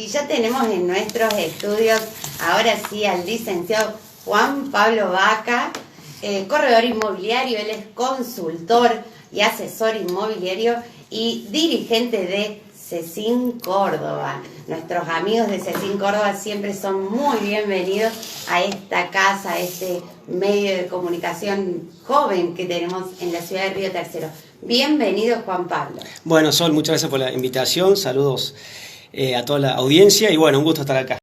Y ya tenemos en nuestros estudios, ahora sí, al licenciado Juan Pablo Vaca, corredor inmobiliario. Él es consultor y asesor inmobiliario y dirigente de Cecín Córdoba. Nuestros amigos de Cecín Córdoba siempre son muy bienvenidos a esta casa, a este medio de comunicación joven que tenemos en la ciudad de Río Tercero. Bienvenido, Juan Pablo. Bueno, Sol, muchas gracias por la invitación. Saludos a toda la audiencia y bueno, un gusto estar acá.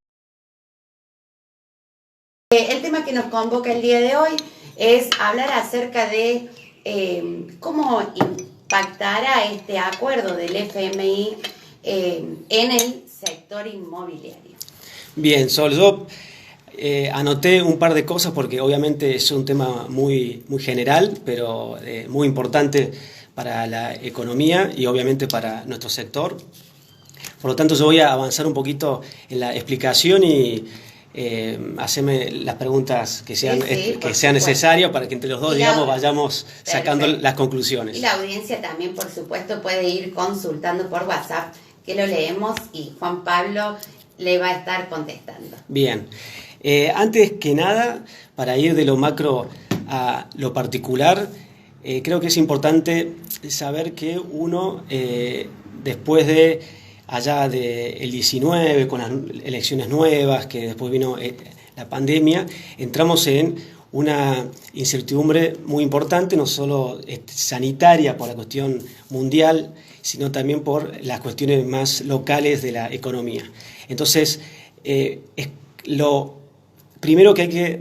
El tema que nos convoca el día de hoy es hablar acerca de cómo impactará este acuerdo del FMI en el sector inmobiliario. Bien, Sol, yo anoté un par de cosas porque obviamente es un tema muy general, pero muy importante para la economía y obviamente para nuestro sector. Por lo tanto, yo voy a avanzar un poquito en la explicación y hacerme las preguntas que sean necesarias para que entre los dos, vayamos sacando las conclusiones. Y la audiencia también, por supuesto, puede ir consultando por WhatsApp, que lo leemos y Juan Pablo le va a estar contestando. Bien. Antes que nada, para ir de lo macro a lo particular, creo que es importante saber que uno, después de allá del 19, con las elecciones nuevas, que después vino la pandemia, entramos en una incertidumbre muy importante, no solo sanitaria por la cuestión mundial, sino también por las cuestiones más locales de la economía. Entonces, lo primero que hay que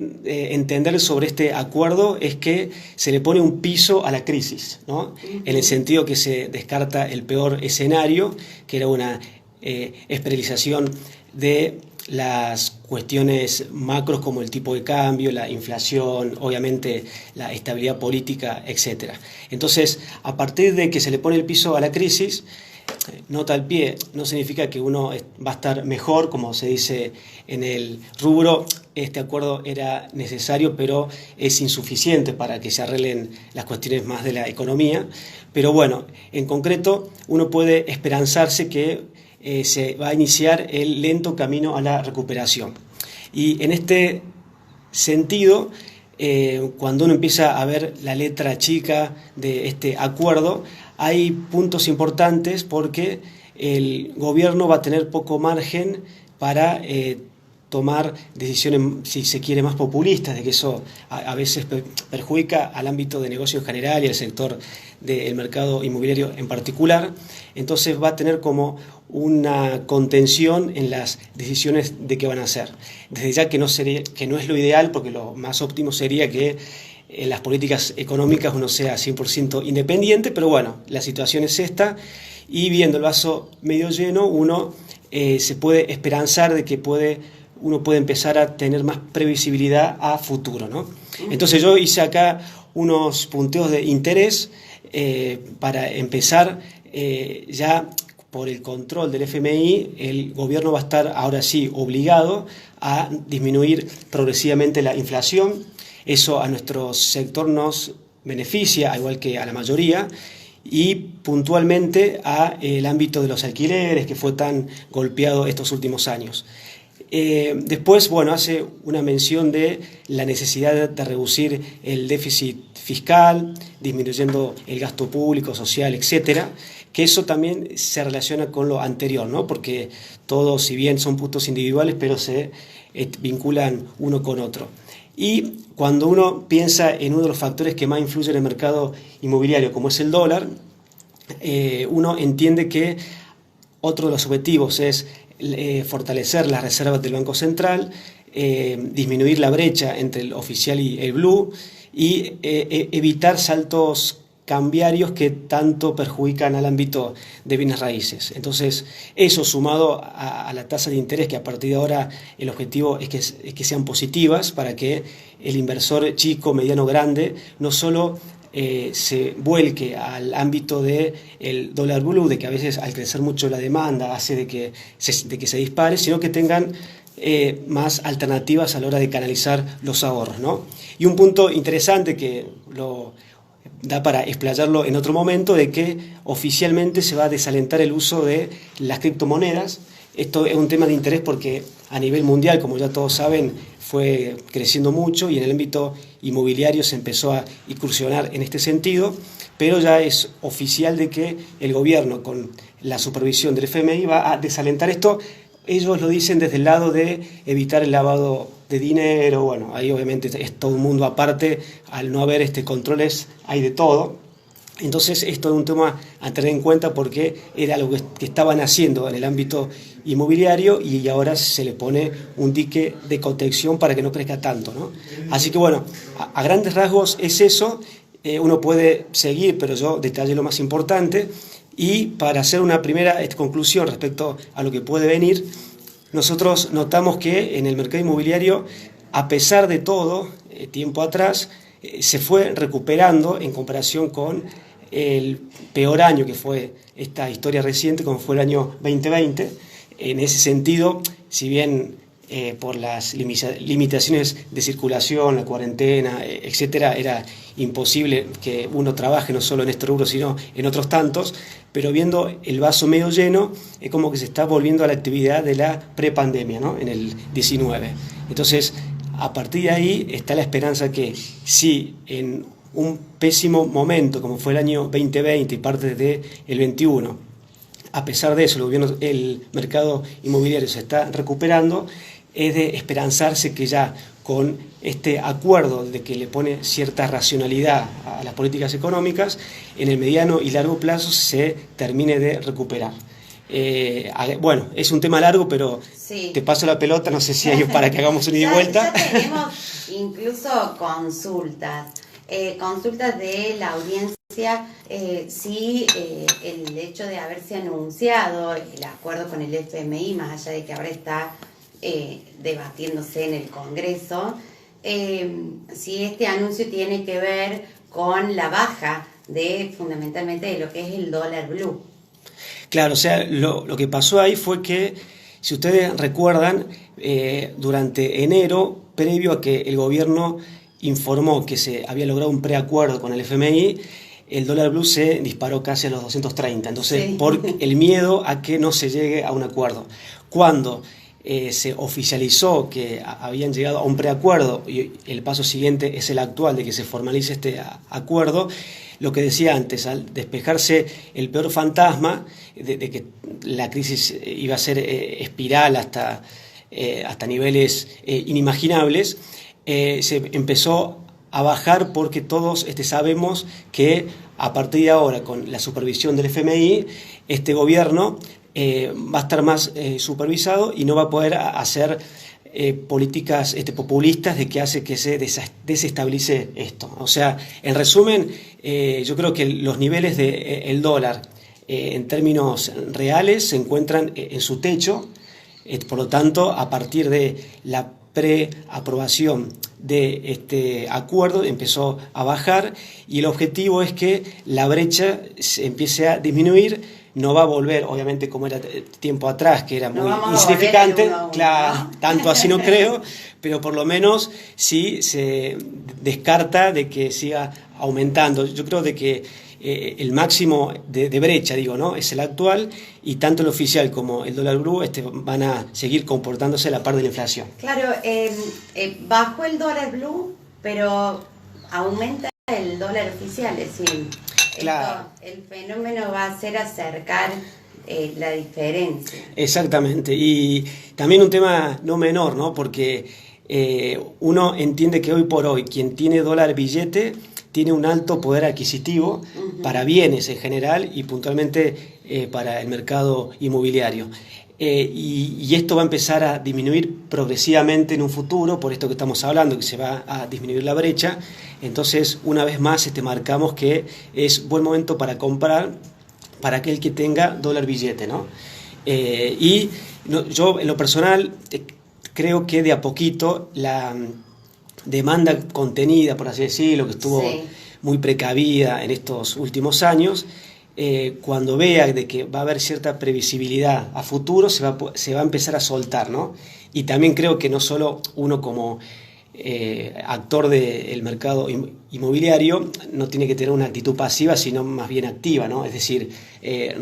entender sobre este acuerdo es que se le pone un piso a la crisis, ¿no? En el sentido que se descarta el peor escenario, que era una esterilización de las cuestiones macros como el tipo de cambio, la inflación, obviamente la estabilidad política, etc. Entonces, a partir de que se le pone el piso a la crisis, nota al pie, no significa que uno va a estar mejor, como se dice en el rubro. Este acuerdo era necesario, pero es insuficiente para que se arreglen las cuestiones más de la economía. Pero bueno, en concreto, uno puede esperanzarse que se va a iniciar el lento camino a la recuperación. Y en este sentido, cuando uno empieza a ver la letra chica de este acuerdo, hay puntos importantes porque el gobierno va a tener poco margen para tomar decisiones, si se quiere, más populistas, de que eso a veces perjudica al ámbito de negocio en general y al sector del mercado inmobiliario en particular. Entonces va a tener como una contención en las decisiones de qué van a hacer. Desde ya que no es lo ideal, porque lo más óptimo sería que en las políticas económicas uno sea 100% independiente, pero bueno, la situación es esta, y viendo el vaso medio lleno, uno se puede esperanzar de que uno puede empezar a tener más previsibilidad a futuro, ¿no? Entonces yo hice acá unos punteos de interés para empezar. Ya por el control del FMI, el gobierno va a estar ahora sí obligado a disminuir progresivamente la inflación. Eso a nuestro sector nos beneficia, al igual que a la mayoría, y puntualmente a el ámbito de los alquileres, que fue tan golpeado estos últimos años. Después, bueno, hace una mención de la necesidad de reducir el déficit fiscal, disminuyendo el gasto público, social, etcétera, que eso también se relaciona con lo anterior, ¿no? Porque todos, si bien son puntos individuales, pero se vinculan uno con otro. Y cuando uno piensa en uno de los factores que más influyen en el mercado inmobiliario, como es el dólar, uno entiende que otro de los objetivos es fortalecer las reservas del Banco Central, disminuir la brecha entre el oficial y el blue y evitar saltos cambiarios que tanto perjudican al ámbito de bienes raíces. Entonces, eso sumado a la tasa de interés, que a partir de ahora el objetivo es que sean positivas para que el inversor chico, mediano, grande, no solo se vuelque al ámbito del dólar blue, de que a veces al crecer mucho la demanda hace de que se dispare, sino que tengan más alternativas a la hora de canalizar los ahorros, ¿no? Y un punto interesante que lo da para explayarlo en otro momento, de que oficialmente se va a desalentar el uso de las criptomonedas esto es un tema de interés porque a nivel mundial, como ya todos saben, fue creciendo mucho y en el ámbito inmobiliario se empezó a incursionar en este sentido, pero ya es oficial de que el gobierno, con la supervisión del FMI, va a desalentar esto. Ellos lo dicen desde el lado de evitar el lavado de dinero. Bueno, ahí obviamente es todo un mundo aparte, al no haber controles hay de todo. Entonces esto es un tema a tener en cuenta porque era algo que estaban haciendo en el ámbito inmobiliario y ahora se le pone un dique de contención para que no crezca tanto, ¿no? Así que bueno, a grandes rasgos es eso. Uno puede seguir, pero yo detallé lo más importante. Y para hacer una primera conclusión respecto a lo que puede venir, nosotros notamos que en el mercado inmobiliario, a pesar de todo, tiempo atrás, se fue recuperando en comparación con el peor año que fue esta historia reciente, como fue el año 2020. En ese sentido, si bien por las limitaciones de circulación, la cuarentena, etcétera, era imposible que uno trabaje no solo en este rubro, sino en otros tantos, pero viendo el vaso medio lleno, es como que se está volviendo a la actividad de la prepandemia, ¿no? En el 19. Entonces, a partir de ahí está la esperanza que si en un pésimo momento, como fue el año 2020 y parte del 21, a pesar de eso, el mercado inmobiliario se está recuperando, es de esperanzarse que ya con este acuerdo de que le pone cierta racionalidad a las políticas económicas, en el mediano y largo plazo se termine de recuperar. Bueno, es un tema largo, pero sí, te paso la pelota, no sé si hay para que hagamos una ida y vuelta. Ya tenemos incluso consultas de la audiencia, si el hecho de haberse anunciado el acuerdo con el FMI, más allá de que ahora está debatiéndose en el Congreso, si este anuncio tiene que ver con la baja fundamentalmente de lo que es el dólar blue. Claro, o sea, lo que pasó ahí fue que, si ustedes recuerdan, durante enero, previo a que el gobierno informó que se había logrado un preacuerdo con el FMI, el dólar blue se disparó casi a los 230, entonces sí, por el miedo a que no se llegue a un acuerdo. Cuando se oficializó que habían llegado a un preacuerdo y el paso siguiente es el actual de que se formalice este acuerdo, lo que decía antes, al despejarse el peor fantasma de que la crisis iba a ser espiral hasta niveles inimaginables, se empezó a bajar porque todos sabemos que a partir de ahora, con la supervisión del FMI, este gobierno va a estar más supervisado y no va a poder hacer políticas populistas de que hace que se desestabilice esto. O sea, en resumen, yo creo que los niveles del dólar en términos reales se encuentran en su techo, por lo tanto, a partir de la preaprobación de este acuerdo empezó a bajar y el objetivo es que la brecha se empiece a disminuir. No va a volver, obviamente, como era tiempo atrás, que era muy insignificante, claro, tanto así no creo, pero por lo menos sí se descarta de que siga aumentando. Yo creo de que el máximo de brecha, digo, ¿no?, es el actual, y tanto el oficial como el dólar blue van a seguir comportándose a la par de la inflación. Claro, bajó el dólar blue, pero aumenta el dólar oficial, es decir, claro, el fenómeno va a ser acercar la diferencia. Exactamente, y también un tema no menor, ¿no?, porque uno entiende que hoy por hoy quien tiene dólar billete tiene un alto poder adquisitivo para bienes en general y puntualmente para el mercado inmobiliario. Y esto va a empezar a disminuir progresivamente en un futuro, por esto que estamos hablando, que se va a disminuir la brecha. Entonces, una vez más, marcamos que es buen momento para comprar para aquel que tenga dólar billete, ¿no? Yo, en lo personal, creo que de a poquito la demanda contenida, por así decirlo, que estuvo muy precavida en estos últimos años, cuando vea de que va a haber cierta previsibilidad a futuro, se va a empezar a soltar, ¿no? Y también creo que no solo uno como actor del mercado inmobiliario no tiene que tener una actitud pasiva, sino más bien activa, ¿no? Es decir,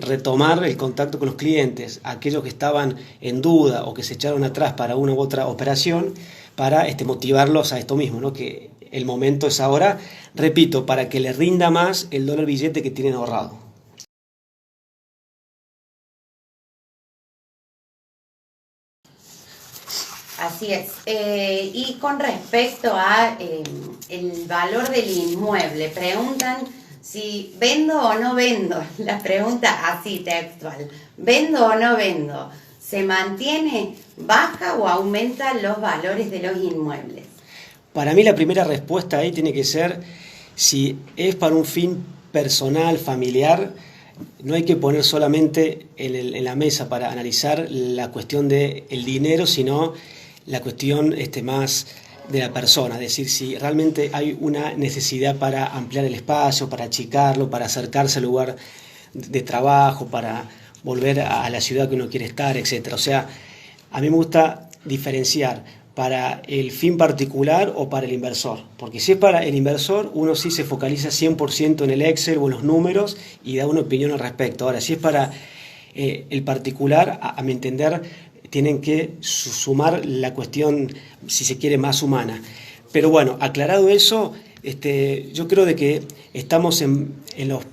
retomar el contacto con los clientes, aquellos que estaban en duda o que se echaron atrás para una u otra operación, para motivarlos a esto mismo, ¿no? Que el momento es ahora, repito, para que le rinda más el dólar billete que tienen ahorrado. Así es. Y con respecto a el valor del inmueble, preguntan si vendo o no vendo. La pregunta así textual. ¿Vendo o no vendo? ¿Se mantiene baja o aumenta los valores de los inmuebles? Para mí la primera respuesta ahí tiene que ser si es para un fin personal, familiar. No hay que poner solamente en la mesa para analizar la cuestión del dinero, sino la cuestión más de la persona, es decir, si realmente hay una necesidad para ampliar el espacio, para achicarlo, para acercarse al lugar de trabajo, para volver a la ciudad que uno quiere estar, etc. O sea, a mí me gusta diferenciar para el fin particular o para el inversor, porque si es para el inversor, uno sí se focaliza 100% en el Excel o en los números y da una opinión al respecto. Ahora, si es para el particular, a mi entender, tienen que sumar la cuestión, si se quiere, más humana. Pero bueno, aclarado eso, yo creo de que estamos en los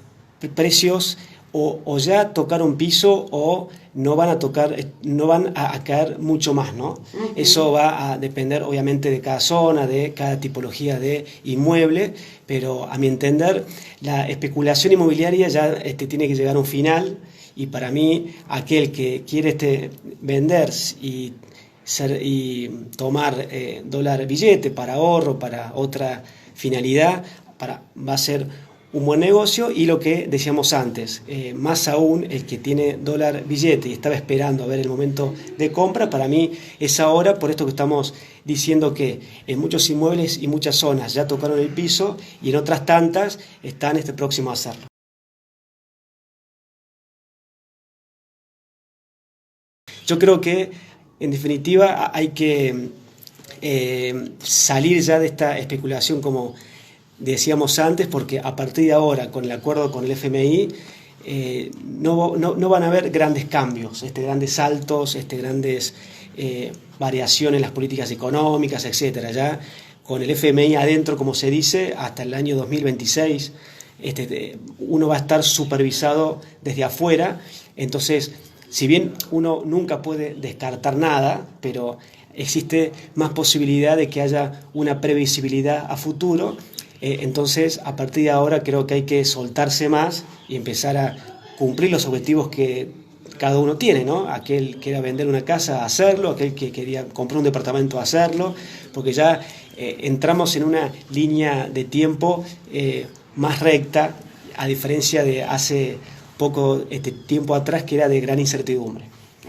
precios o ya tocaron piso o no van a caer mucho más, ¿no? Uh-huh. Eso va a depender obviamente de cada zona, de cada tipología de inmueble, pero a mi entender la especulación inmobiliaria ya tiene que llegar a un final. Y para mí, aquel que quiere vender y tomar dólar billete para ahorro, para otra finalidad, va a ser un buen negocio. Y lo que decíamos antes, más aún el que tiene dólar billete y estaba esperando a ver el momento de compra, para mí es ahora, por esto que estamos diciendo que en muchos inmuebles y muchas zonas ya tocaron el piso y en otras tantas están próximos a hacerlo. Yo creo que, en definitiva, hay que salir ya de esta especulación, como decíamos antes, porque a partir de ahora, con el acuerdo con el FMI, no van a haber grandes cambios, grandes saltos, grandes variaciones en las políticas económicas, etcétera. Ya con el FMI adentro, como se dice, hasta el año 2026, uno va a estar supervisado desde afuera. Entonces, si bien uno nunca puede descartar nada, pero existe más posibilidad de que haya una previsibilidad a futuro, entonces a partir de ahora creo que hay que soltarse más y empezar a cumplir los objetivos que cada uno tiene, ¿no? Aquel que quiera vender una casa, hacerlo; aquel que quería comprar un departamento, hacerlo, porque ya entramos en una línea de tiempo más recta, a diferencia de hace poco tiempo atrás, que era de gran incertidumbre.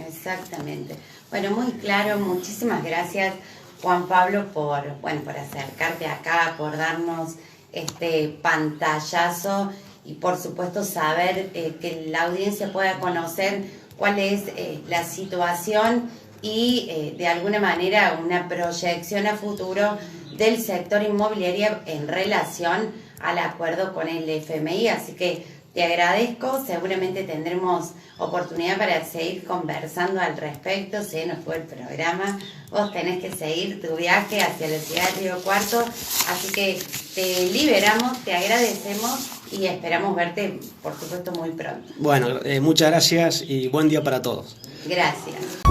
Exactamente. Bueno, muy claro. Muchísimas gracias, Juan Pablo, por acercarte acá, por darnos este pantallazo y por supuesto saber que la audiencia pueda conocer cuál es la situación y de alguna manera una proyección a futuro del sector inmobiliario en relación al acuerdo con el FMI. Así que te agradezco, seguramente tendremos oportunidad para seguir conversando al respecto. Se nos fue el programa, vos tenés que seguir tu viaje hacia la ciudad de Río Cuarto, así que te liberamos, te agradecemos y esperamos verte, por supuesto, muy pronto. Bueno, muchas gracias y buen día para todos. Gracias.